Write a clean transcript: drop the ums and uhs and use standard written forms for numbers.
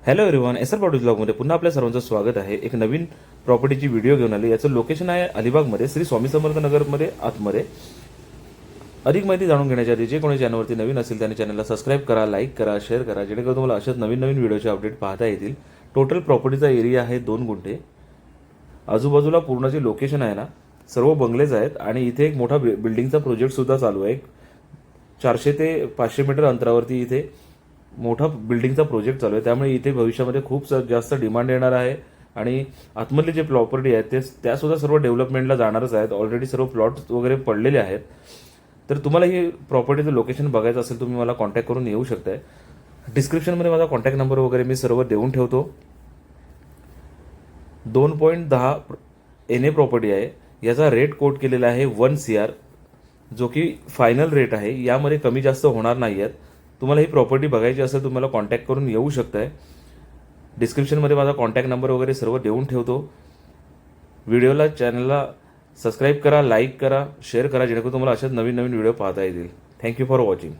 Hello everyone, SR property ब्लॉगमध्ये पुन्हा आपल्या सर्वांचं स्वागत आहे. एक नवीन प्रॉपर्टीची व्हिडिओ घेऊन आली. याचं लोकेशन आहे अलिबागमध्ये, श्री स्वामी समर्थ नगरमध्ये आतमध्ये. अधिक माहिती जाणून घेण्याच्या आधी जे कोणी चॅनलवरती नवीन असेल त्याने चॅनलला सबस्क्राईब करा, लाईक करा, शेअर करा, जेणेकरून तुम्हाला अशाच नवीन नवीन व्हिडिओचे अपडेट पाहता येतील. टोटल प्रॉपर्टीचा एरिया आहे 2 गुंठे. आजूबाजूला पूर्ण जे लोकेशन आहे ना, सर्व बंगलेज आहेत आणि इथे एक मोठा बिल्डिंगचा प्रोजेक्टसुद्धा चालू आहे. 400 ते 500 मीटर अंतरावरती इथे मोठा बिल्डिंगचा प्रोजेक्ट चालू आहे. त्यामुळे इथे भविष्यामध्ये खूप जास्त डिमांड येणार आहे आणि आतमधले जे प्रॉपर्टी आहेत त्यासुद्धा सर्व डेव्हलपमेंटला जाणारच आहेत. ऑलरेडी सर्व प्लॉट वगैरे पडलेले आहेत. तर तुम्हाला ही प्रॉपर्टीचं लोकेशन बघायचं असेल तुम्ही मला कॉन्टॅक्ट करून येऊ शकताय. डिस्क्रिप्शनमध्ये माझा कॉन्टॅक्ट नंबर वगैरे मी सर्व देऊन ठेवतो. 2.10 NA प्रॉपर्टी आहे. याचा रेट कोट केलेला आहे 1 CR, जो की फायनल रेट आहे. यामध्ये कमी जास्त होणार नाही आहेत. तुम्हाला ही प्रॉपर्टी बघायची असेल तुम्हाला कॉन्टॅक्ट करून येऊ शकताय. डिस्क्रिप्शनमध्ये माझा कॉन्टॅक्ट नंबर वगैरे सर्व देऊन ठेवतो. व्हिडिओला चॅनलला सबस्क्राईब करा, लाईक करा, शेअर करा, जेणेकरून तुम्हाला अशाच नवीन नवीन व्हिडिओ पाहता येतील. Thank you for watching.